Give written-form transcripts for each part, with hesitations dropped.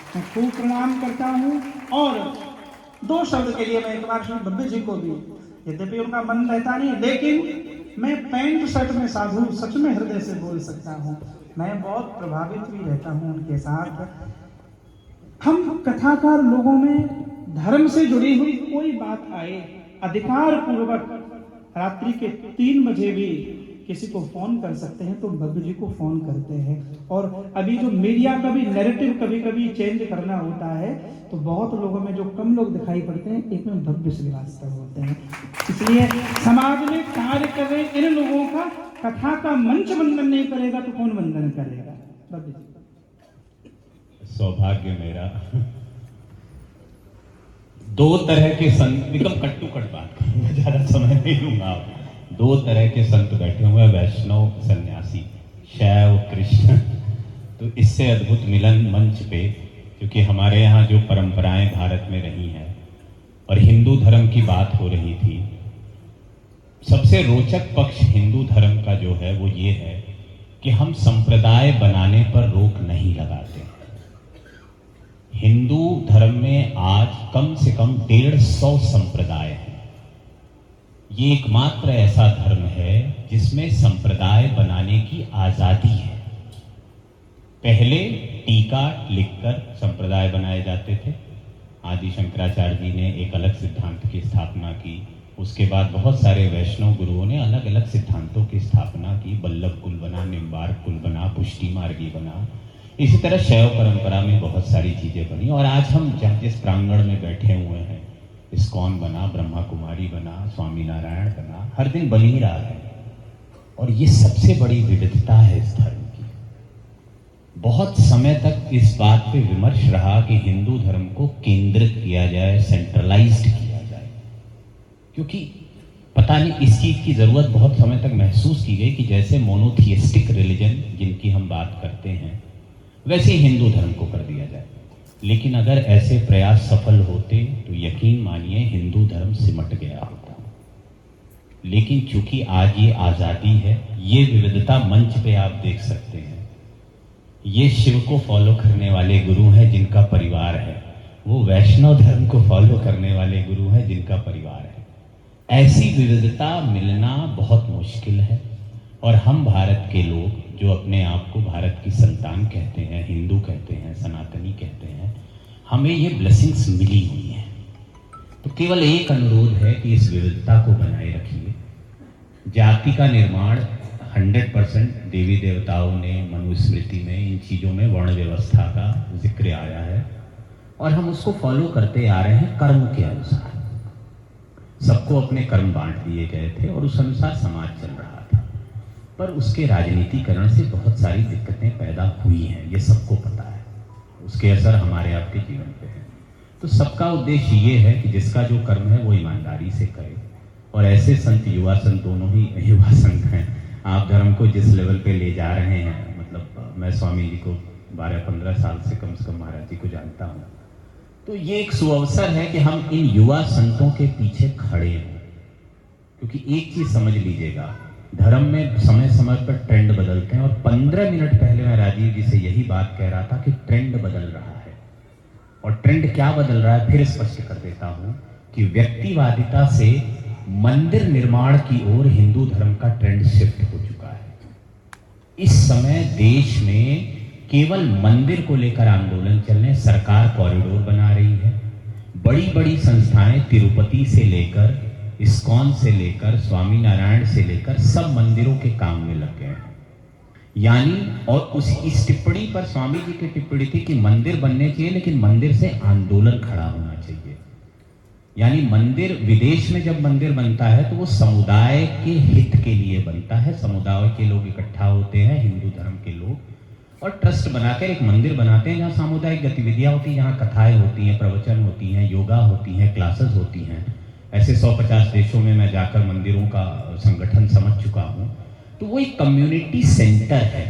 मैं खूब प्रणाम करता हूँ। और 2 शब्द के लिए मैं एक बार श्री भव्य जी को भी, यद्यपि उनका मन रहता नहीं, लेकिन मैं पैंट शर्ट में साधु सच में हृदय से बोल सकता हूँ। मैं बहुत प्रभावित भी रहता हूँ उनके साथ। हम कथाकार लोगों में धर्म से जुड़ी हुई कोई बात आए, अधिकार पूर्वक रात्रि के 3 बजे भी किसी को फोन कर सकते हैं, तो भव्य जी को फोन करते हैं। और अभी जो मीडिया का भी नैरेटिव कभी कभी चेंज करना होता है, तो बहुत लोगों में जो कम लोग दिखाई पड़ते हैं, एक में भव्य श्रीवास्तव होते हैं। इसलिए समाज में कार्य कर रहे इन लोगों का कथा का मंच वंदन नहीं करेगा तो कौन वंदन करेगा? भव्य जी, सौभाग्य मेरा। 2 तरह के संत, एकदम कट टू कट बात करूंगा, ज्यादा समय नहीं लूंगा। 2 तरह के संत बैठे हुए, वैष्णव सन्यासी, शैव कृष्ण। तो इससे अद्भुत मिलन मंच पे, क्योंकि हमारे यहाँ जो परंपराएं भारत में रही हैं और हिंदू धर्म की बात हो रही थी, सबसे रोचक पक्ष हिंदू धर्म का जो है वो ये है कि हम संप्रदाय बनाने पर रोक नहीं लगाते। हिंदू धर्म में आज कम से कम 150 संप्रदाय हैं। ये एकमात्र ऐसा धर्म है जिसमें संप्रदाय बनाने की आजादी है। पहले टीका लिखकर संप्रदाय बनाए जाते थे। आदि शंकराचार्य जी ने एक अलग सिद्धांत की स्थापना की। उसके बाद बहुत सारे वैष्णव गुरुओं ने अलग अलग सिद्धांतों की स्थापना की। बल्लभ कुल बना, निम्बार्क कुल बना, पुष्टि मार्गी बना। इसी तरह शैव परंपरा में बहुत सारी चीजें बनी। और आज हम जिस प्रांगण में बैठे हुए हैं, इस्कॉन बना, ब्रह्मा कुमारी बना, स्वामी नारायण बना, हर दिन बन ही रहा है। और ये सबसे बड़ी विविधता है इस धर्म की। बहुत समय तक इस बात पे विमर्श रहा कि हिंदू धर्म को केंद्रित किया जाए, सेंट्रलाइज्ड किया जाए, क्योंकि पता नहीं इस चीज की जरूरत बहुत समय तक महसूस की गई कि जैसे मोनोथियस्टिक रिलीजन जिनकी हम बात करते हैं, वैसे ही हिंदू धर्म को कर दिया जाए। लेकिन अगर ऐसे प्रयास सफल होते तो यकीन मानिए हिंदू धर्म सिमट गया होता। लेकिन चूंकि आज ये आजादी है, ये विविधता मंच पे आप देख सकते हैं। ये शिव को फॉलो करने वाले गुरु हैं जिनका परिवार है, वो वैष्णव धर्म को फॉलो करने वाले गुरु हैं जिनका परिवार है। ऐसी विविधता मिलना बहुत मुश्किल है। और हम भारत के लोग जो अपने आप को भारत की संतान कहते हैं, हिंदू कहते हैं, सनातनी कहते हैं, हमें ये ब्लेसिंग्स मिली हुई हैं। तो केवल एक अनुरोध है कि इस विविधता को बनाए रखिए। जाति का निर्माण 100% देवी देवताओं ने, मनुस्मृति में, इन चीज़ों में वर्ण व्यवस्था का जिक्र आया है और हम उसको फॉलो करते आ रहे हैं कर्म के अनुसार। सबको अपने कर्म बांट दिए गए थे और उस अनुसार समाज चल रहा था। पर उसके राजनीतिकरण से बहुत सारी दिक्कतें पैदा हुई हैं, ये सबको पता है। उसके असर हमारे आपके जीवन पे है। तो सबका उद्देश्य ये है कि जिसका जो कर्म है वो ईमानदारी से करे। और ऐसे संत, युवा संत, दोनों ही युवा संत हैं। आप धर्म को जिस लेवल पे ले जा रहे हैं, मतलब मैं स्वामी जी को 12-15 साल से कम महाराज जी को जानता हूँ, तो ये एक सुअवसर है कि हम इन युवा संतों के पीछे खड़े हों। क्योंकि एक चीज समझ लीजिएगा, धर्म में समय समय पर ट्रेंड बदलते हैं। और 15 मिनट पहले मैं राजीव जी से यही बात कह रहा था कि ट्रेंड बदल रहा है। और ट्रेंड क्या बदल रहा है, फिर स्पष्ट कर देता हूं कि व्यक्तिवादिता से मंदिर निर्माण की ओर हिंदू धर्म का ट्रेंड शिफ्ट हो चुका है। इस समय देश में केवल मंदिर को लेकर आंदोलन चल रहे हैं। सरकार कॉरिडोर बना रही है। बड़ी बड़ी संस्थाएं, तिरुपति से लेकर, इस्कॉन से लेकर, स्वामी नारायण से लेकर, सब मंदिरों के काम में लग गए हैं। यानी, और इस टिप्पणी पर स्वामी जी की टिप्पणी थी कि मंदिर बनने चाहिए, लेकिन मंदिर से आंदोलन खड़ा होना चाहिए। यानी मंदिर, विदेश में जब मंदिर बनता है तो वो समुदाय के हित के लिए बनता है। समुदाय के लोग इकट्ठा होते हैं, हिंदू धर्म के लोग, और ट्रस्ट बनाकर एक मंदिर बनाते हैं जहाँ सामुदायिक गतिविधियां होती हैं, जहाँ कथाएं होती हैं, प्रवचन होती हैं, योगा होती हैं, क्लासेस होती हैं। ऐसे 150 देशों में मैं जाकर मंदिरों का संगठन समझ चुका हूँ। तो वो एक कम्युनिटी सेंटर है।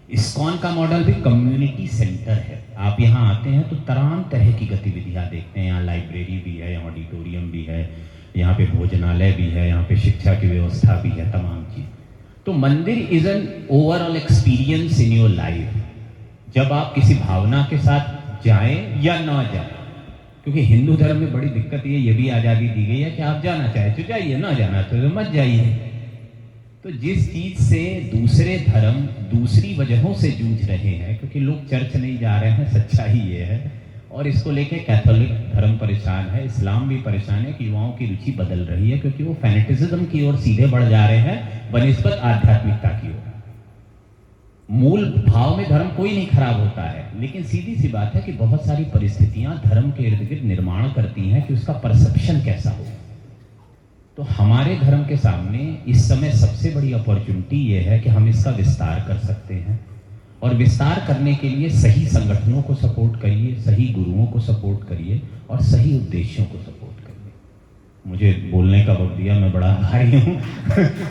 इस्कॉन का मॉडल भी कम्युनिटी सेंटर है। आप यहाँ आते हैं तो तमाम तरह की गतिविधियाँ देखते हैं। यहाँ लाइब्रेरी भी है, यहाँ ऑडिटोरियम भी है, यहाँ पे भोजनालय भी है, यहाँ पे शिक्षा की व्यवस्था भी है, तमाम चीज। तो मंदिर is an overall experience in your life. जब आप किसी भावना के साथ जाएं या ना जाएं, क्योंकि हिंदू धर्म में बड़ी दिक्कत ये भी आजादी दी गई है कि आप जाना चाहे तो जाइए, ना जाना तो मत जाइए। तो जिस चीज से दूसरे धर्म दूसरी वजहों से जूझ रहे हैं, क्योंकि लोग चर्च नहीं जा रहे हैं, सच्चाई ये है, और इसको लेके कैथोलिक धर्म परेशान है, इस्लाम भी परेशान है कि युवाओं की रुचि बदल रही है, क्योंकि वो फैनेटिज्म की ओर सीधे बढ़ जा रहे हैं बनिस्बत आध्यात्मिकता की ओर। मूल भाव में धर्म कोई नहीं खराब होता है, लेकिन सीधी सी बात है कि बहुत सारी परिस्थितियां धर्म के इर्द गिर्द निर्माण करती हैं कि उसका परसेप्शन कैसा हो। तो हमारे धर्म के सामने इस समय सबसे बड़ी अपॉर्चुनिटी ये है कि हम इसका विस्तार कर सकते हैं, और विस्तार करने के लिए सही संगठनों को सपोर्ट करिए, सही गुरुओं को सपोर्ट करिए और सही उद्देश्यों को सपोर्ट करिए। मुझे बोलने का वक्त दिया, मैं बड़ा आभारी हूँ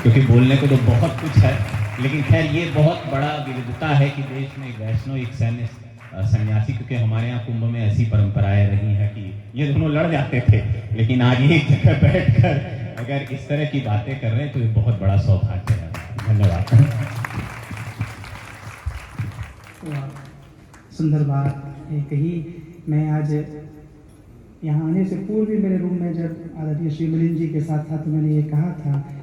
क्योंकि बोलने को तो बहुत कुछ है, लेकिन खैर ये बहुत बड़ा विविधता है कि देश में एक वैष्णव, एक सैन्य सन्यासी, क्योंकि हमारे यहाँ कुंभ में ऐसी परंपराएं रही हैं कि ये दोनों लड़ जाते थे, लेकिन आज एक जगह बैठकर अगर इस तरह की बातें कर रहे हैं तो ये बहुत बड़ा सौभाग्य है। धन्यवाद। सुंदर बात है कही। मैं आज यहाँ आने से पूर्व भी मेरे रूम में जब आदरणीय श्री मिलिंद जी के साथ था तो मैंने ये कहा था